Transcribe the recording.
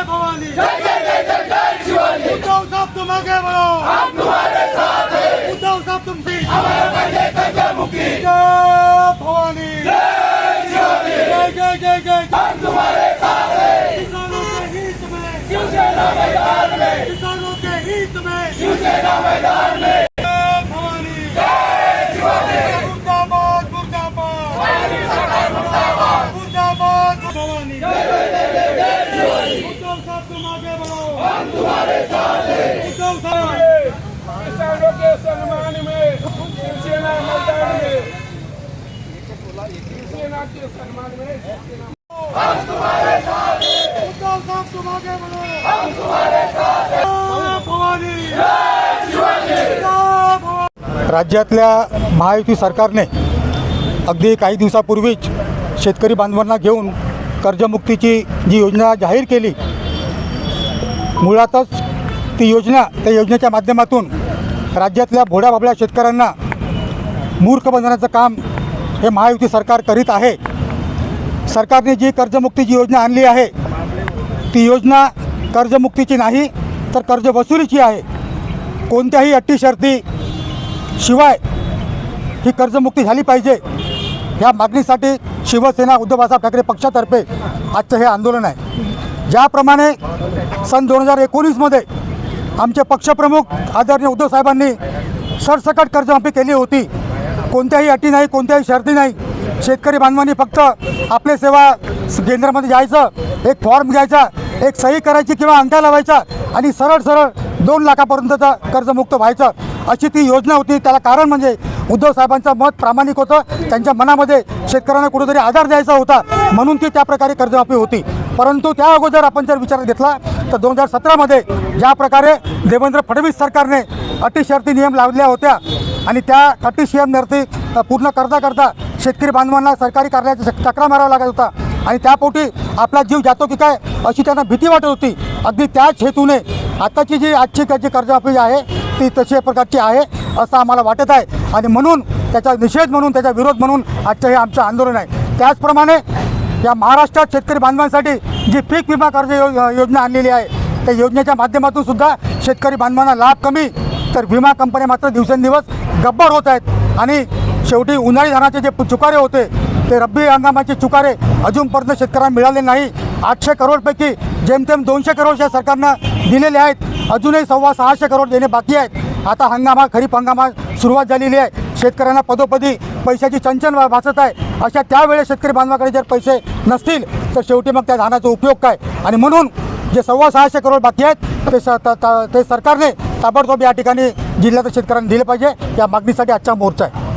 जय भवानी, जय जय जय जय जय शिवाजी। उद्धव साहब तुम आगे बढ़ो, हम तुम्हारे साथ हैं। उद्धव साहब तुमसे हमारा पहले कर्जमुक्ति। जय भवानी, जय शिवाजी, जय जय जय जय। हम तुम्हारे साथ हैं। किसानों के हित में शिवसेना मैदान में, किसानों के हित में शिवसेना मैदान में। जय भवानी, जय शिवाजी। मुर्दाबाद मुर्दाबाद, मुर्दाबाद मुर्दाबाद भवानी, जय जय जय जय शिवाजी। उद्धव साहब तुम आगे बढ़ो, हम तुम्हारे साथ हैं। उद्धव साहब किसानों के सम्मान में शिवसेना मैदान में, शिवसेना के सम्मान में हम तुम्हारे साथ हैं। उद्धव साहब तुम आगे बढ़ो, हम तुम्हारे साथ हैं। भवानी, जय शिवाजी, जय भवानी। राज्यातल्या महायुती सरकारने अगदी काही दिवसापूर्वीच शेतकरी बांधवांना घेऊन कर्जमुक्तीची जी योजना जाहीर केली, मुळातच ती योजना त्या योजनेच्या माध्यमातून राज्यातल्या भोळ्या शेतकऱ्यांना मूर्ख बनवण्याचं काम हे महायुती सरकार करीत आहे। सरकारने जी कर्जमुक्तीची योजना आणली आहे ती योजना कर्जमुक्तीची नाही तर कर्ज वसुलीची आहे। कोणत्याही अटी शर्ती शिवाय ही कर्जमुक्ती झाली पाहिजे ह्या मागणीसाठी शिवसेना उद्धव बाळासाहेब ठाकरे पक्षातर्फे आजचं हे आंदोलन आहे। ज्याप्रमाणे सन 2019मध्ये आमचे पक्षप्रमुख आदरणीय उद्धव साहेबांनी सरसकट कर्जमाफी केली होती, कोणत्याही अटी नाही, कोणत्याही शर्ती नाही, शेतकरी बांधवांनी फक्त आपले सेवा केंद्रामध्ये जायचं, एक फॉर्म घ्यायचा, एक सही करायची किंवा अंगठा लावायचा आणि सरळ सरळ 2 लाखापर्यंतचा कर्जमुक्त व्हायचं अशी ती योजना होती। त्याला कारण म्हणजे उद्धव साहेबांचं मत प्रामाणिक होतं, त्यांच्या मनामध्ये शेतकऱ्यांना कुठेतरी आधार द्यायचा होता म्हणून ती त्या प्रकारे कर्जमाफी होती। परंतु त्या अगोदर आपण जर विचार घेतला तर 2017मध्ये ज्या प्रकारे देवेंद्र फडणवीस सरकारने अटी शर्ती नियम लावल्या होत्या आणि त्या अटी शर्ती पूर्ण करता शेतकरी बांधवांना सरकारी कार्यालयाचा चक्रा मारावा लागत होता आणि त्यापोटी आपला जीव जातो की काय अशी त्यांना भीती वाटत होती। अगदी त्याच हेतूने आजची कर्जमाफी आहे ती तशा प्रकारची आहे असं आम्हाला वाटत आहे आणि म्हणून त्याचा निषेध म्हणून, त्याचा विरोध म्हणून आजचं हे आमचं आंदोलन आहे। त्याचप्रमाणे या महाराष्ट्रात शेतकरी बांधवांसाठी जी पीक विमा कर्ज योजना आणलेली आहे त्या योजनेच्या माध्यमातून सुद्धा शेतकरी बांधवांना लाभ कमी तर विमा कंपन्या मात्र दिवसेंदिवस गब्बर होत आहेत आणि शेवटी उन्हाळी धानाचे जे चुकारे होते ते रब्बी हंगामाचे चुकारे अजूनपर्यंत शेतकऱ्यांना मिळाले नाही। 800 करोडपैकी जेमतेम 200 करोड या सरकारनं दिलेले आहेत, अजूनही 650 करोड देणे बाकी आहेत। आता खरीप हंगामात सुरुवात झालेली आहे, शेतकऱ्यांना पदोपदी पैशाची चंचल भासत आहे। अशा त्यावेळेस शेतकरी बांधवाकडे जर पैसे नसतील तर शेवटी मग त्या धानाचा उपयोग काय आणि म्हणून जे 650 करोड बाकी आहेत ते सरकारने ताबडतोब या ठिकाणी जिल्ह्यातील शेतकऱ्यांना दिले पाहिजे। या मागणीसाठी आजचा मोर्चा आहे।